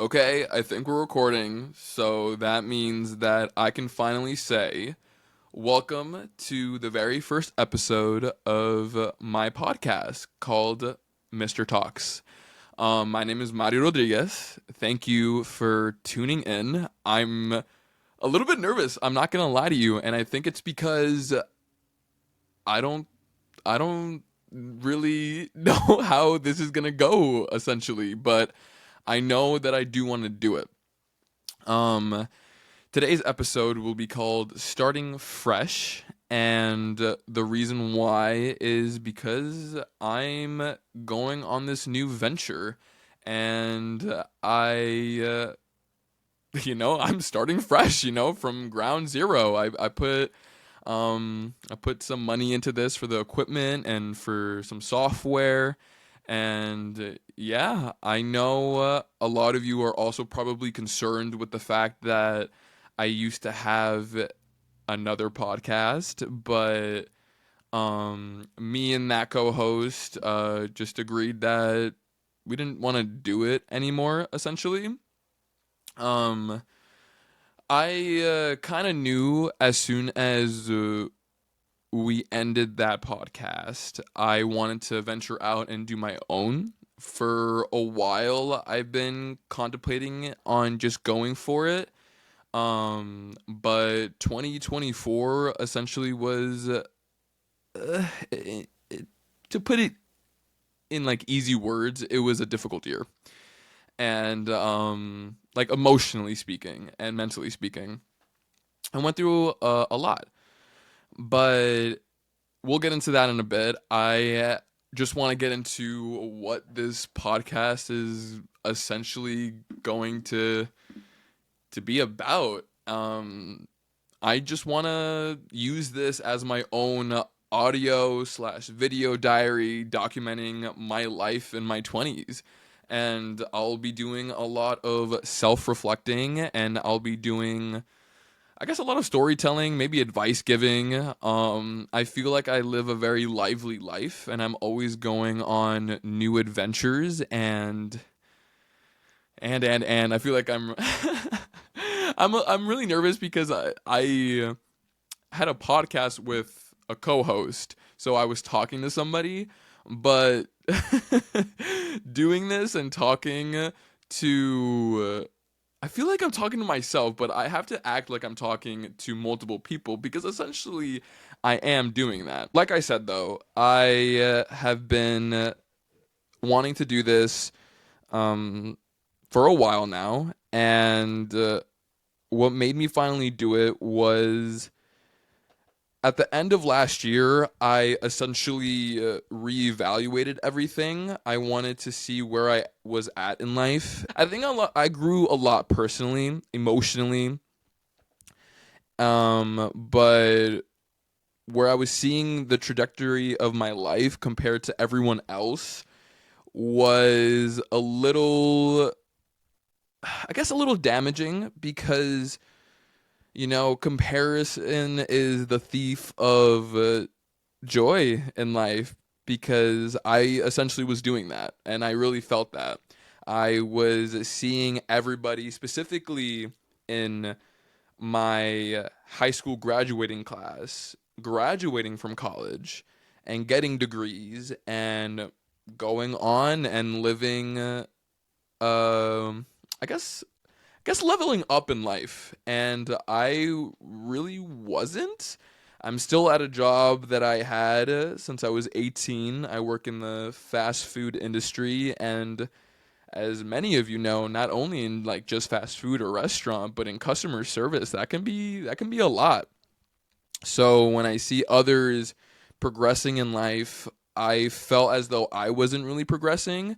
Okay, I think we're recording, so that means that I can finally say, welcome to the very first episode of my podcast called MR.talks. My name is Mario Rodriguez. Thank you for tuning in. I'm a little bit nervous, I'm not gonna lie to you, and I think it's because I don't I don't really know how this is gonna go essentially, but I know that I do want to do it. Um, Today's episode will be called Starting Fresh, and the reason why is because I'm going on this new venture, and I'm starting fresh, from ground zero. I put some money into this for the equipment and for some software. And yeah, I know a lot of you are also probably concerned with the fact that I used to have another podcast, but me and that co-host just agreed that we didn't want to do it anymore, essentially. Um, I kind of knew as soon as we ended that podcast, I wanted to venture out and do my own. For a while, I've been contemplating on just going for it. But 2024 essentially was, to put it in like easy words, it was a difficult year. And like emotionally speaking and mentally speaking, I went through a lot. But we'll get into that in a bit. I just want to get into what this podcast is essentially going to be about. I just want to use this as my own audio slash video diary documenting my life in my 20s. And I'll be doing a lot of self reflecting, and I'll be doing, I guess, a lot of storytelling, maybe advice giving. I feel like I live a very lively life, and I'm always going on new adventures, and I feel like I'm I'm really nervous because I had a podcast with a co-host, so I was talking to somebody, but doing this and talking to I feel like I'm talking to myself, but I have to act like I'm talking to multiple people because essentially I am doing that. Like I said, though, I have been wanting to do this um, for a while now, and what made me finally do it was at the end of last year, I essentially reevaluated everything. I wanted to see where I was at in life. I think I grew a lot personally, emotionally, but where I was seeing the trajectory of my life compared to everyone else was a little, I guess, a little damaging because comparison is the thief of joy in life because I essentially was doing that and I really felt that. I was seeing everybody, specifically in my high school graduating class, graduating from college and getting degrees and going on and living, I guess leveling up in life, and I really wasn't. I'm still at a job that I had since I was 18. I work in the fast food industry, and as many of you know, not only in like just fast food or restaurant, but in customer service, that can be a lot. So when I see others progressing in life, I felt as though I wasn't really progressing.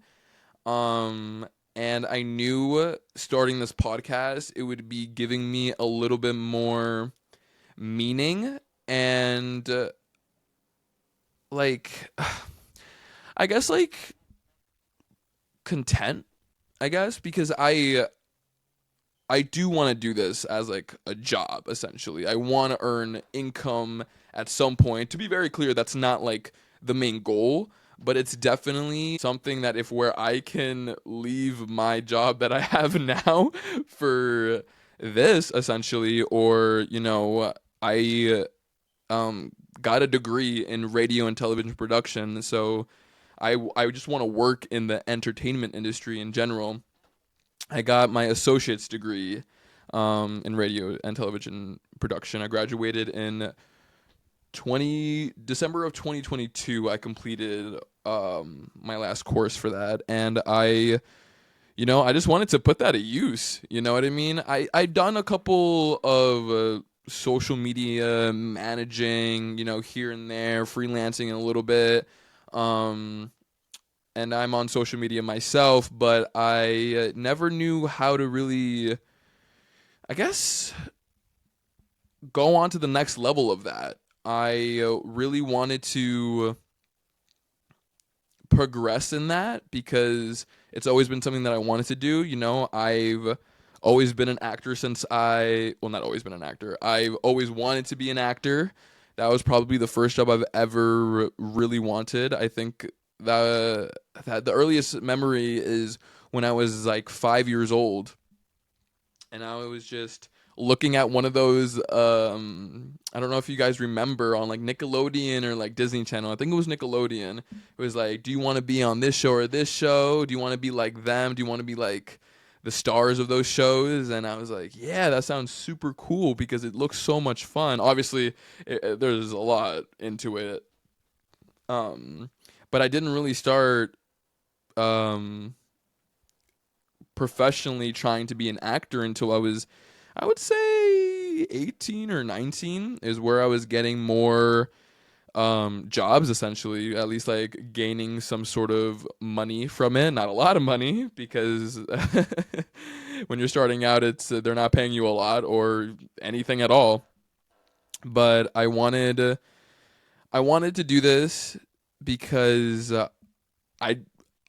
Um, and I knew starting this podcast, it would be giving me a little bit more meaning and like, I guess, like, content, I guess, because I do want to do this as like a job essentially. I want to earn income at some point. To be very clear, that's not like the main goal, but it's definitely something that if where I can leave my job that I have now for this essentially, or I um got a degree in radio and television production, so I just want to work in the entertainment industry in general. I got my associate's degree in radio and television production. I graduated in 20 December of 2022. I completed my last course for that, and I just wanted to put that at use. You know what I mean? I done a couple of social media managing, here and there, freelancing a little bit. Um, and I'm on social media myself, but I never knew how to really, I guess, go on to the next level of that. I really wanted to progress in that because it's always been something that I wanted to do. I've always been an actor since well, not always been an actor. I've always wanted to be an actor. That was probably the first job I've ever really wanted. I think that the earliest memory is when I was like 5 years old, and I was just looking at one of those I don't know if you guys remember on like Nickelodeon or like Disney Channel. I think it was Nickelodeon. It was like, do you want to be on this show or this show? Do you want to be like them? Do you want to be like the stars of those shows? And I was like, yeah, that sounds super cool because it looks so much fun. Obviously, there's a lot into it. Um but I didn't really start um professionally trying to be an actor until I would say 18 or 19 is where I was getting more jobs, essentially, at least like gaining some sort of money from it. Not a lot of money because when you're starting out, it's they're not paying you a lot or anything at all. But I wanted to do this because I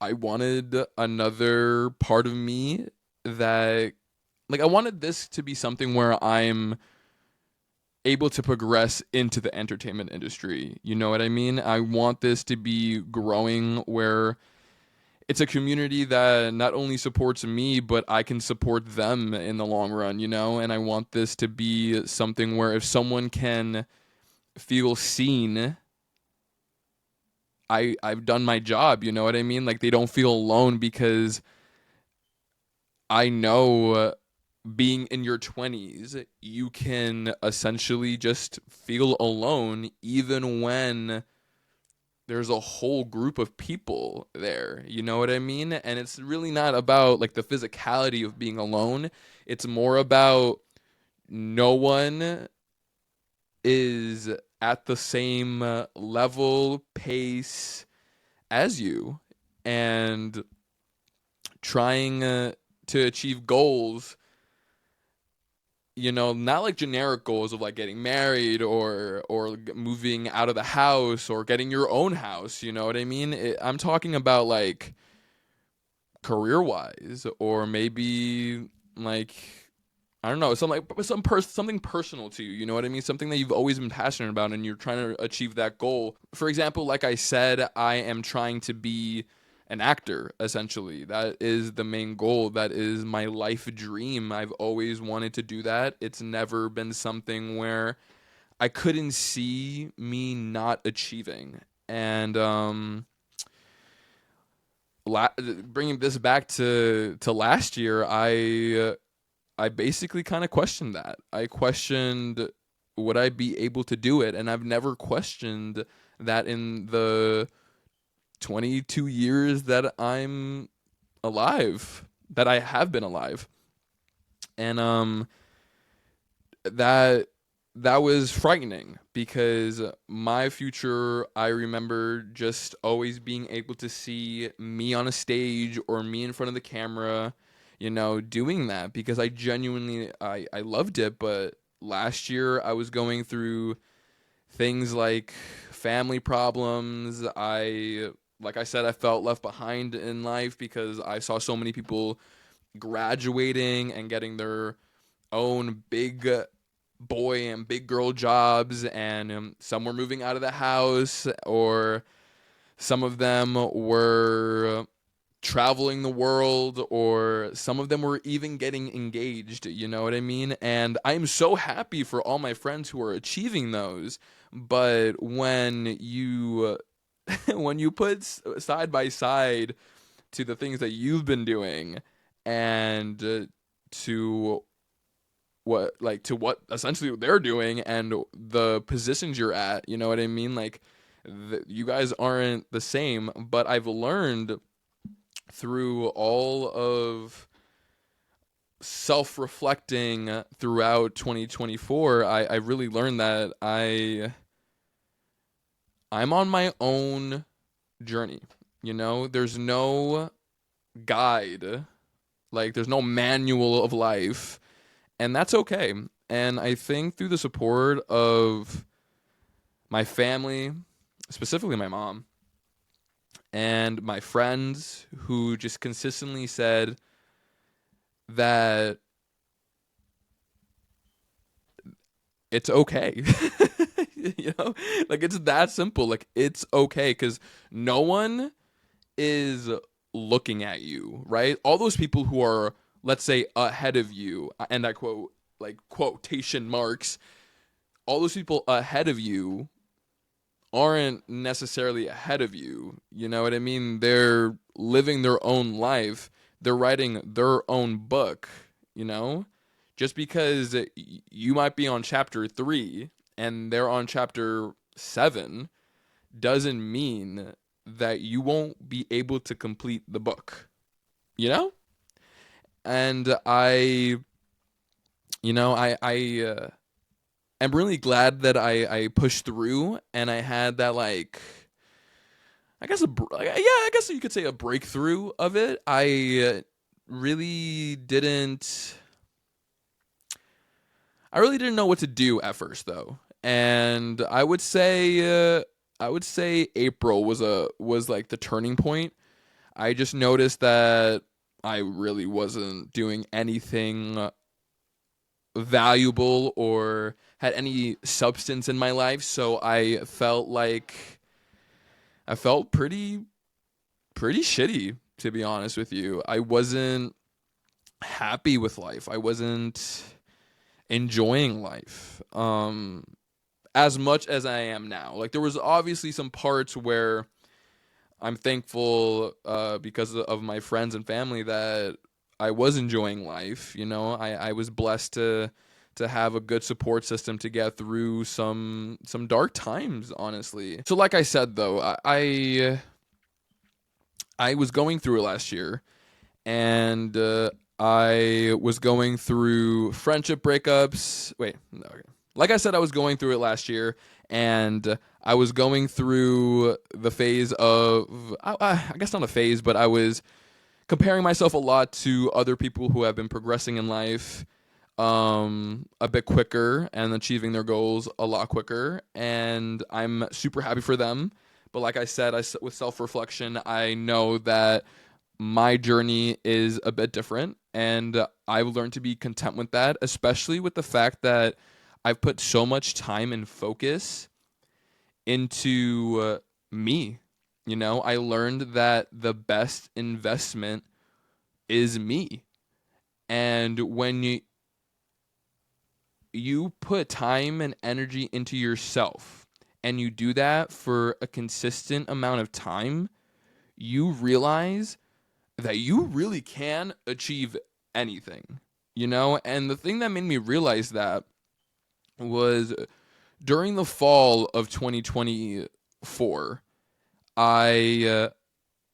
I wanted another part of me that like I wanted this to be something where I'm able to progress into the entertainment industry. You know what I mean? I want this to be growing where it's a community that not only supports me, but I can support them in the long run, And I want this to be something where if someone can feel seen, I've done my job, you know what I mean? Like they don't feel alone because I know being in your 20s, you can essentially just feel alone even when there's a whole group of people there. You know what I mean? And it's really not about like the physicality of being alone. It's more about no one is at the same level, pace as you. And trying to achieve goals, not like generic goals of like getting married or moving out of the house or getting your own house, you know what I mean? I'm talking about like career wise or maybe like I don't know, something personal to you, you know what I mean? Something that you've always been passionate about and you're trying to achieve that goal. For example, like I said, I am trying to be an actor essentially. That is the main goal. That is my life dream. I've always wanted to do that. It's never been something where I couldn't see me not achieving. And bringing this back to last year, I basically kind of questioned that. I questioned would I be able to do it, and I've never questioned that in the 22 years that I'm alive, that I have been alive, and that that was frightening because my future, I remember just always being able to see me on a stage or me in front of the camera, doing that because I genuinely I loved it. But last year I was going through things like family problems. Like I said, I felt left behind in life because I saw so many people graduating and getting their own big boy and big girl jobs, and some were moving out of the house, or Some of them were traveling the world, or some of them were even getting engaged, you know what I mean? And I'm so happy for all my friends who are achieving those. But when you when you put side by side to the things that you've been doing, and to what essentially they're doing, and the positions you're at, you know what I mean? Like, you guys aren't the same. But I've learned through all of self-reflecting throughout 2024, I really learned that I'm on my own journey. You know, there's no guide, like there's no manual of life, and that's okay. And I think through the support of my family, specifically my mom, and my friends who just consistently said that it's okay. You know, like, it's that simple. Like, it's okay, because no one is looking at you, right? All those people who are, let's say, ahead of you, and I quote, like, quotation marks, all those people ahead of you aren't necessarily ahead of you. You know what I mean? They're living their own life. They're writing their own book, you know? Just because you might be on chapter 3 and they're on chapter 7 doesn't mean that you won't be able to complete the book, you know? And I'm really glad that I pushed through, and I had that, like, I guess I guess you could say a breakthrough of it. Really didn't I really didn't know what to do at first, though. And I would say April was like the turning point. I just noticed that I really wasn't doing anything valuable or had any substance in my life, so I felt pretty shitty, to be honest with you. I wasn't happy with life. I wasn't enjoying life as much as I am now. Like, there was obviously some parts where I'm thankful, because of my friends and family, that I was enjoying life. You know, I was blessed to have a good support system to get through some dark times, honestly. So, like I said, though, I was going through it last year, and I was going through friendship breakups. Wait, no, okay. Like I said, I was going through it last year, and I was going through the phase of, I guess not a phase, but I was comparing myself a lot to other people who have been progressing in life a bit quicker and achieving their goals a lot quicker, and I'm super happy for them. But like I said, with self-reflection, I know that my journey is a bit different, and I've learned to be content with that, especially with the fact that I've put so much time and focus into me. You know, I learned that the best investment is me. And when you put time and energy into yourself, and you do that for a consistent amount of time, you realize that you really can achieve anything, you know? And the thing that made me realize that was during the fall of 2024, I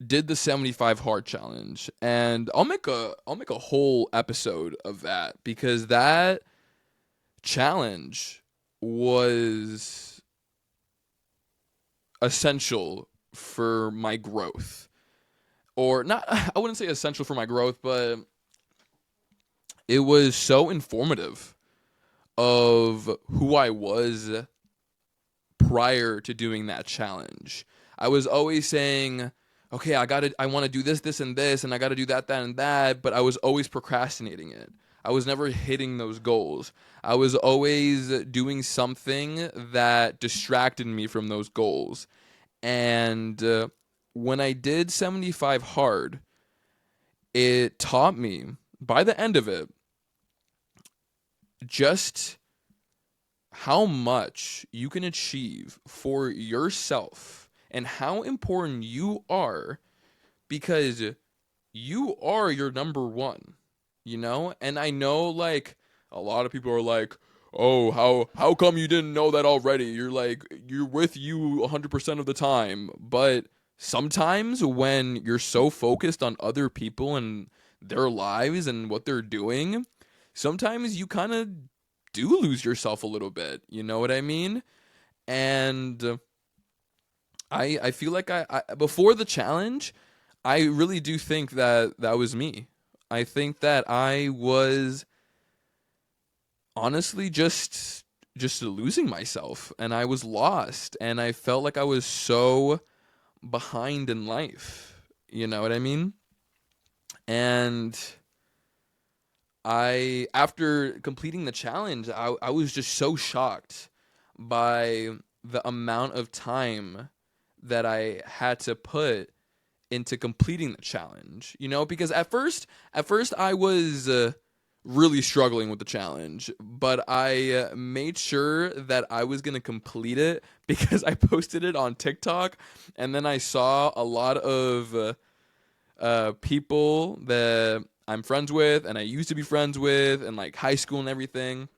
did the 75 hard challenge, and I'll make a whole episode of that, because that challenge was essential for my growth. Or not, I wouldn't say essential for my growth, but it was so informative of who I was prior to doing that challenge. I was always saying, okay, I want to do this, this, and this, and I got to do that, that, and that, but I was always procrastinating it. I was never hitting those goals. I was always doing something that distracted me from those goals. And when I did 75 hard, it taught me by the end of it just how much you can achieve for yourself and how important you are, because you are your number one, you know? And I know, like, a lot of people are like, "Oh, how come you didn't know that already?" You're like, you're with you 100% of the time. But sometimes when you're so focused on other people and their lives and what they're doing, sometimes you kind of do lose yourself a little bit. You know what I mean? And I feel like I before the challenge, I really do think that that was me. I think that I was honestly just losing myself, and I was lost, and I felt like I was so behind in life. You know what I mean? And I after completing the challenge, I was just so shocked by the amount of time that I had to put into completing the challenge. You know, because at first I was really struggling with the challenge, but I made sure that I was going to complete it because I posted it on TikTok, and then I saw a lot of people that I'm friends with and I used to be friends with and like high school and everything.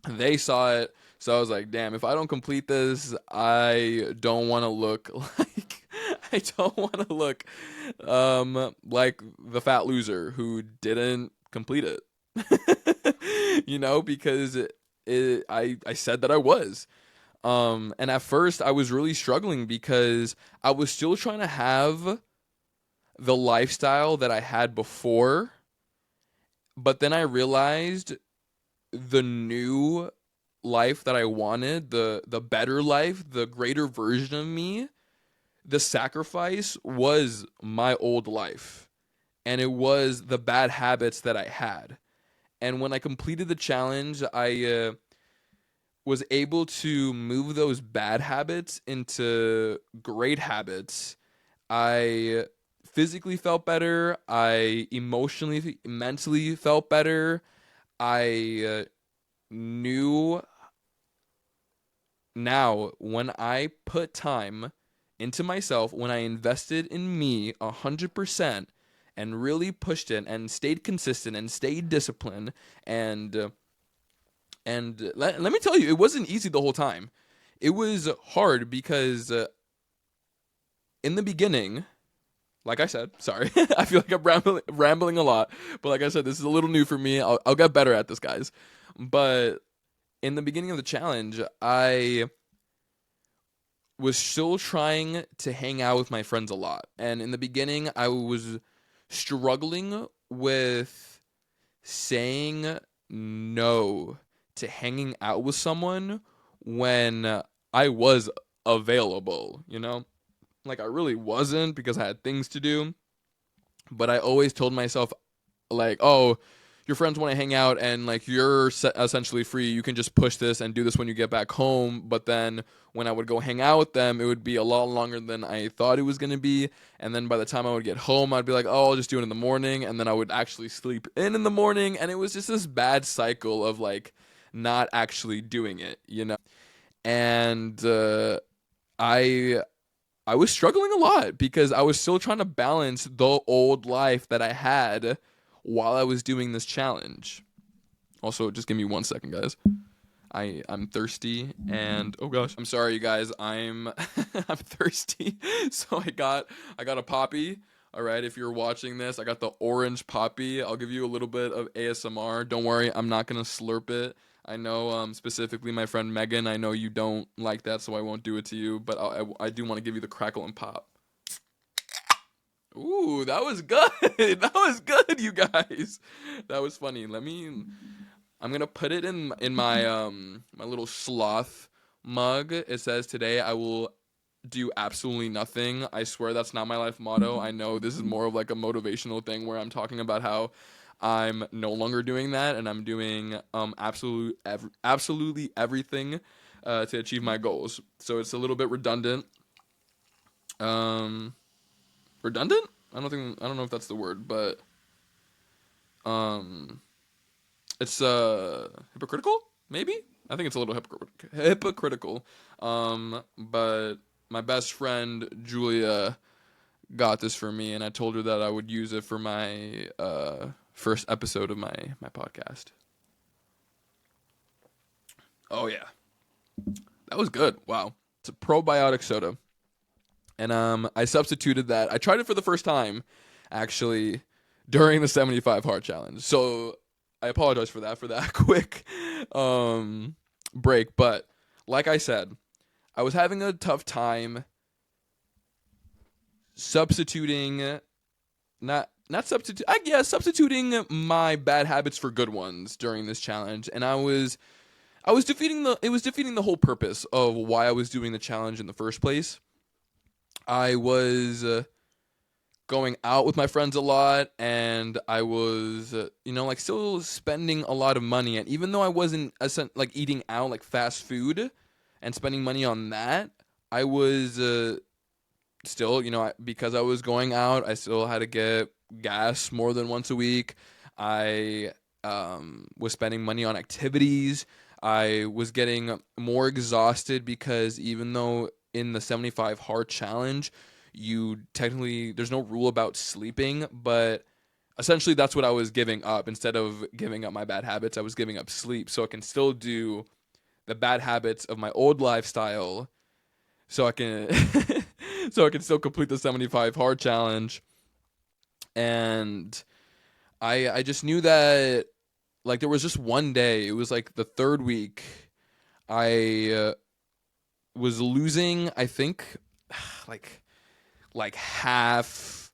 They saw it, so I was like, "Damn! If I don't complete this, I don't want to look like I don't want to look like the fat loser who didn't complete it." You know, because I said that I was. And at first I was really struggling because I was still trying to have the lifestyle that I had before, but then I realized the new life that I wanted, the better life, the greater version of me, the sacrifice was my old life, and it was the bad habits that I had. And when I completed the challenge, I was able to move those bad habits into great habits. I physically felt better. I emotionally, mentally felt better. I knew now when I put time into myself, when I invested in me 100% and really pushed it and stayed consistent and stayed disciplined and let me tell you, it wasn't easy the whole time. It was hard because in the beginning, like I said, sorry, I feel like I'm rambling a lot, but like I said, this is a little new for me. I'll get better at this, guys. But in the beginning of the challenge, I was still trying to hang out with my friends a lot. And in the beginning, I was struggling with saying no to hanging out with someone when I was available, you know? Like, I really wasn't because I had things to do, but I always told myself, like, oh, your friends want to hang out and like you're essentially free. You can just push this and do this when you get back home. But then when I would go hang out with them, it would be a lot longer than I thought it was going to be. And then by the time I would get home, I'd be like, oh, I'll just do it in the morning. And then I would actually sleep in the morning. And it was just this bad cycle of like not actually doing it, you know? And I I was struggling a lot because I was still trying to balance the old life that I had while I was doing this challenge. Also, just give me 1 second, guys. I'm thirsty and oh gosh, I'm sorry, you guys. I'm I'm thirsty. So I got a poppy. All right, if you're watching this, I got the orange poppy. I'll give you a little bit of ASMR. Don't worry, I'm not gonna slurp it. I know, specifically my friend Megan. I know you don't like that, so I won't do it to you. But I do want to give you the crackle and pop. Ooh, that was good. That was good, you guys. That was funny. I'm gonna put it in my my little sloth mug. It says today I will do absolutely nothing. I swear that's not my life motto. I know this is more of like a motivational thing where I'm talking about how I'm no longer doing that and I'm doing absolutely everything to achieve my goals. So it's a little bit redundant, Um, redundant? I don't know if that's the word, but um, it's hypocritical. Maybe I think it's a little hypocritical. But my best friend Julia got this for me, and I told her that I would use it for my first episode of my podcast. Oh yeah, that was good. Wow, it's a probiotic soda, and I substituted that. I tried it for the first time, actually, during the 75 hard challenge. So I apologize for that quick um break. But like I said, I was having a tough time substituting not substitute I guess substituting my bad habits for good ones during this challenge, and I was defeating the whole purpose of why I was doing the challenge in the first place. I was going out with my friends a lot, and I was like still spending a lot of money, and even though I wasn't like eating out like fast food and spending money on that, I was still, because I was going out, I still had to get gas more than once a week. I was spending money on activities. I was getting more exhausted because even though in the 75 hard challenge, you technically, there's no rule about sleeping, but essentially that's what I was giving up. Instead of giving up my bad habits, I was giving up sleep so I can still do the bad habits of my old lifestyle, so I can so I can still complete the 75 hard challenge. And I just knew that, like, there was just one day, it was like the third week, I was losing, I think, like half.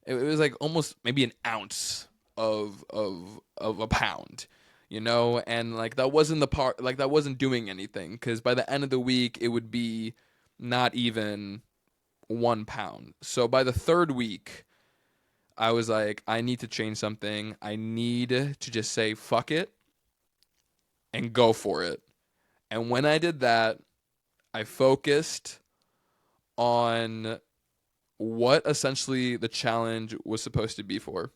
It was like almost maybe an ounce of a pound, and like that wasn't the part, like that wasn't doing anything, because by the end of the week it would be not even 1 pound. So by the third week, I was like, I need to change something. I need to just say fuck it and go for it. And when I did that, I focused on what essentially the challenge was supposed to be for.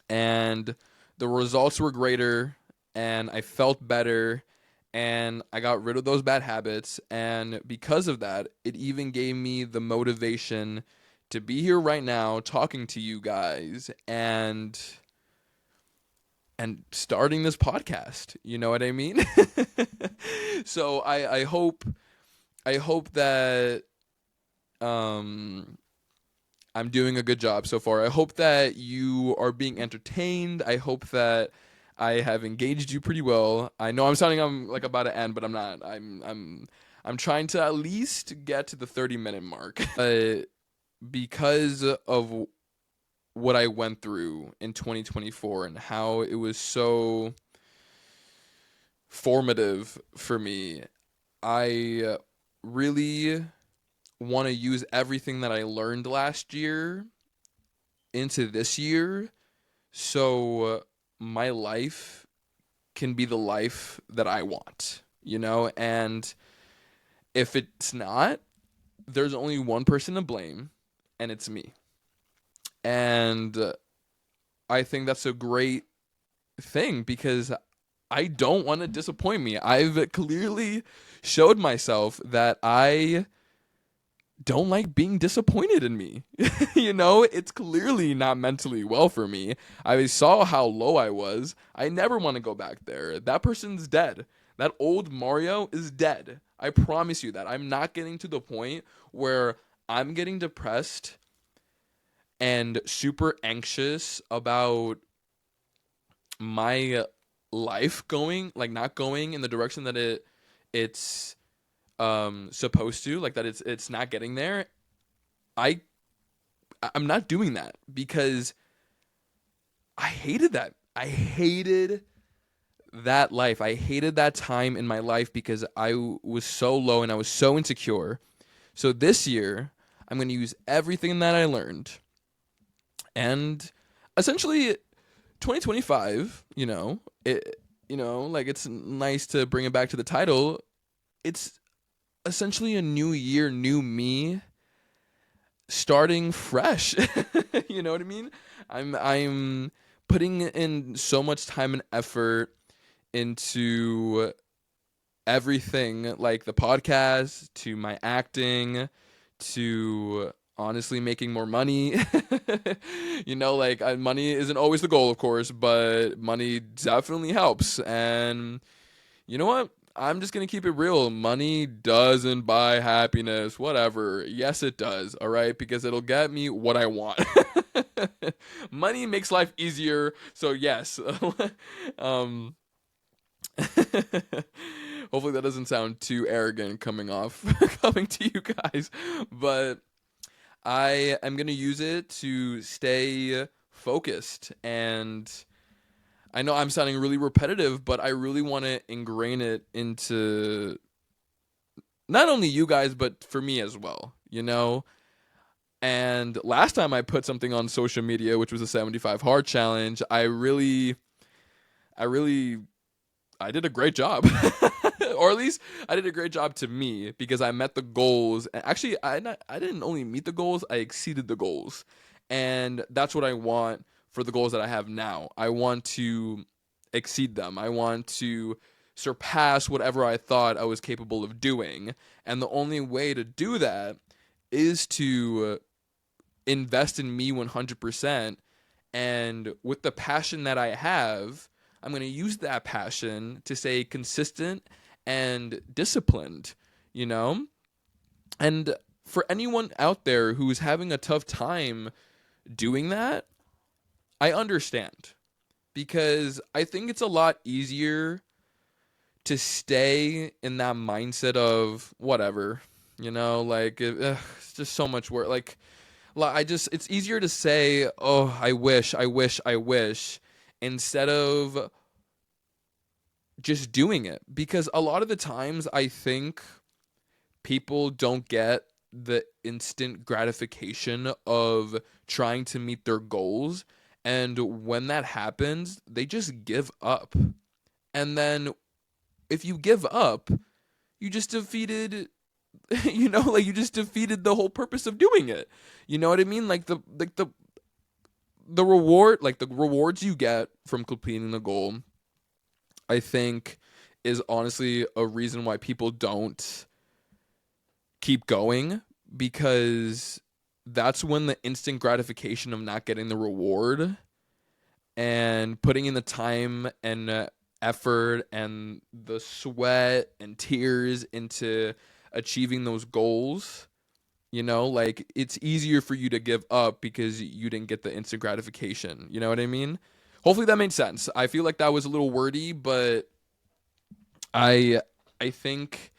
And the results were greater, and I felt better, and I got rid of those bad habits. And because of that, it even gave me the motivation to be here right now talking to you guys and starting this podcast. You know what I mean? So I hope that um I'm doing a good job so far. I hope that you are being entertained. I hope that I have engaged you pretty well. I know I'm like about to end, but I'm not. I'm trying to at least get to the 30-minute mark. Because of what I went through in 2024 and how it was so formative for me, I really want to use everything that I learned last year into this year, so my life can be the life that I want, And if it's not, there's only one person to blame, and it's me. And I think that's a great thing because I don't want to disappoint me. I've clearly showed myself that I don't like being disappointed in me. It's clearly not mentally well for me. I saw how low I was. I never want to go back there. That person's dead. That old Mario is dead. I promise you that. I'm not getting to the point where I'm getting depressed and super anxious about my life going, like, not going in the direction that it's supposed to, like that it's not getting there. I I'm not doing that because I hated that. I hated that life. I hated that time in my life because I was so low and I was so insecure. So this year, I'm going to use everything that I learned, and essentially 2025, like, it's nice to bring it back to the title. It's essentially a new year, new me, starting fresh. You know what I mean? I'm putting in so much time and effort into everything, like the podcast, to my acting, to honestly making more money. Like money isn't always the goal, of course, but money definitely helps. And you know what? I'm just going to keep it real. Money doesn't buy happiness. Whatever. Yes, it does. All right. Because it'll get me what I want. Money makes life easier. So, yes. um, Hopefully that doesn't sound too arrogant coming to you guys. But I am going to use it to stay focused. And I know I'm sounding really repetitive, but I really want to ingrain it into not only you guys, but for me as well. And last time I put something on social media, which was a 75 hard challenge, I really, I did a great job. Or at least I did a great job to me because I met the goals. And actually, I didn't only meet the goals, I exceeded the goals. And that's what I want for the goals that I have now. I want to exceed them. I want to surpass whatever I thought I was capable of doing. And the only way to do that is to invest in me 100%. And with the passion that I have, I'm going to use that passion to stay consistent and disciplined, you know? And for anyone out there who's having a tough time doing that, I understand, because I think it's a lot easier to stay in that mindset of whatever, like it's just so much work. Like it's easier to say, oh, I wish, instead of just doing it. Because a lot of the times I think people don't get the instant gratification of trying to meet their goals. And when that happens, they just give up. And then if you give up, you just defeated like you just defeated the whole purpose of doing it. You know what I mean? Like the reward, like the rewards you get from completing the goal, I think is honestly a reason why people don't keep going, because that's when the instant gratification of not getting the reward and putting in the time and effort and the sweat and tears into achieving those goals, like it's easier for you to give up because you didn't get the instant gratification. You know what I mean? Hopefully that made sense. I feel like that was a little wordy, but I I think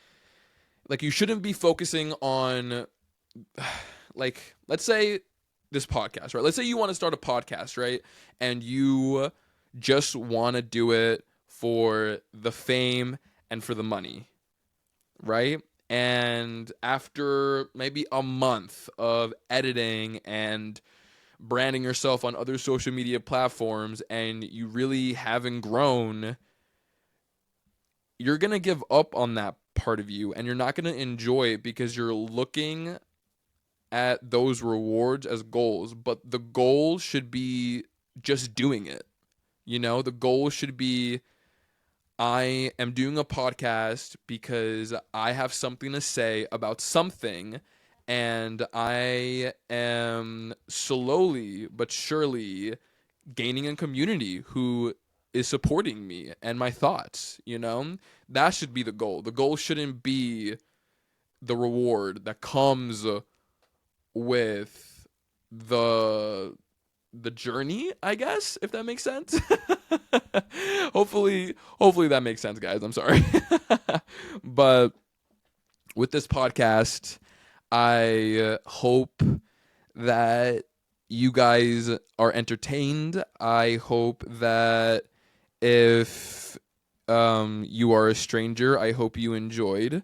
like you shouldn't be focusing on like, let's say this podcast, right? Let's say you want to start a podcast, right? And you just want to do it for the fame and for the money, right? And after maybe a month of editing and branding yourself on other social media platforms and you really haven't grown, you're going to give up on that part of you and you're not going to enjoy it because you're looking at those rewards as goals. But the goal should be just doing it. The goal should be, I am doing a podcast because I have something to say about something, and I am slowly but surely gaining a community who is supporting me and my thoughts. That should be the goal. The goal shouldn't be the reward that comes with the journey, I guess, if that makes sense. Hopefully that makes sense, guys. I'm sorry. But with this podcast, I hope that you guys are entertained. I hope that if you are a stranger, I hope you enjoyed.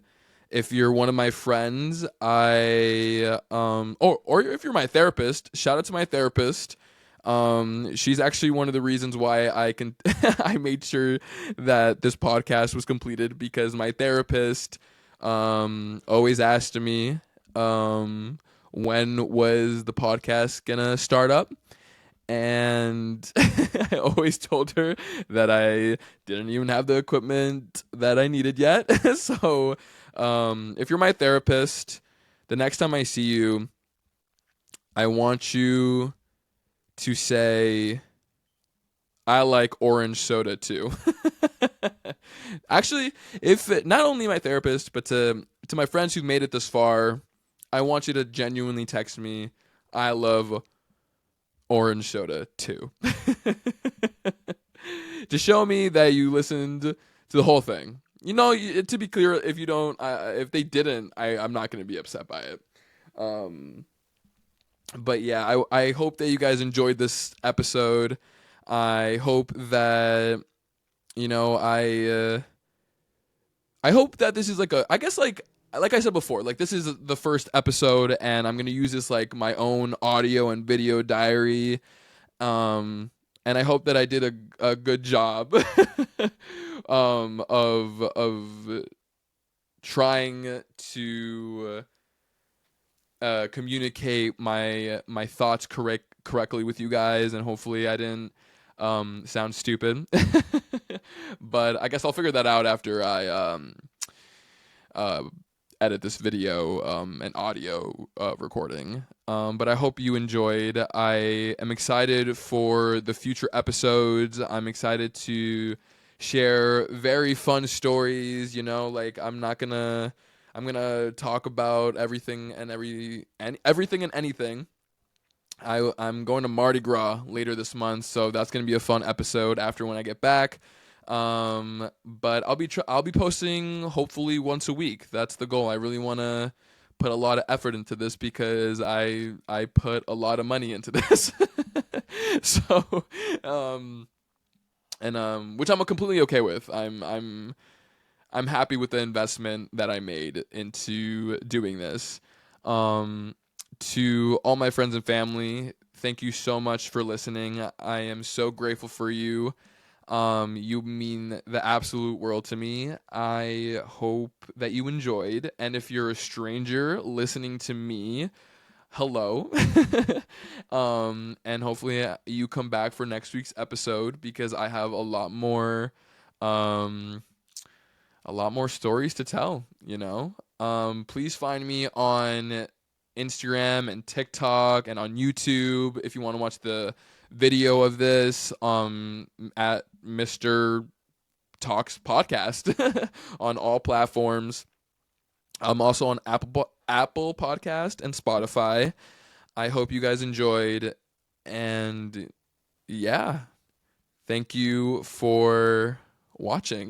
If you're one of my friends, or if you're my therapist, shout out to my therapist. She's actually one of the reasons why I can I made sure that this podcast was completed, because my therapist always asked me when was the podcast gonna start up. And I always told her that I didn't even have the equipment that I needed yet. So, if you're my therapist, the next time I see you, I want you to say, I like orange soda too. Actually, if not only my therapist, but to my friends who've made it this far, I want you to genuinely text me, I love orange soda too. To show me that you listened to the whole thing. To be clear, if you don't, if they didn't, I'm not going to be upset by it. Um, but yeah, I hope that you guys enjoyed this episode. I hope that you know I hope that this is like I guess like I said before, like this is the first episode, and I'm gonna use this like my own audio and video diary. And I hope that I did a good job of trying to communicate my thoughts correctly with you guys, and hopefully I didn't sound stupid. But I guess I'll figure that out after I uh, edit this video and audio recording. But I hope you enjoyed. I am excited for the future episodes. I'm excited to share very fun stories. Like I'm gonna talk about everything and everything and anything. I'm going to Mardi Gras later this month, so that's gonna be a fun episode after when I get back. But I'll be posting hopefully once a week. That's the goal. I really want to put a lot of effort into this because I put a lot of money into this. So, and which I'm completely okay with. I'm happy with the investment that I made into doing this. Um, to all my friends and family, thank you so much for listening. I am so grateful for you. You mean the absolute world to me. I hope that you enjoyed. And if you're a stranger listening to me, hello. And hopefully you come back for next week's episode because I have um, a lot more stories to tell. Please find me on Instagram and TikTok and on YouTube if you want to watch the video of this at Mr. Talks podcast on all platforms. I'm also on Apple Podcast and Spotify. I hope you guys enjoyed, and yeah, thank you for watching.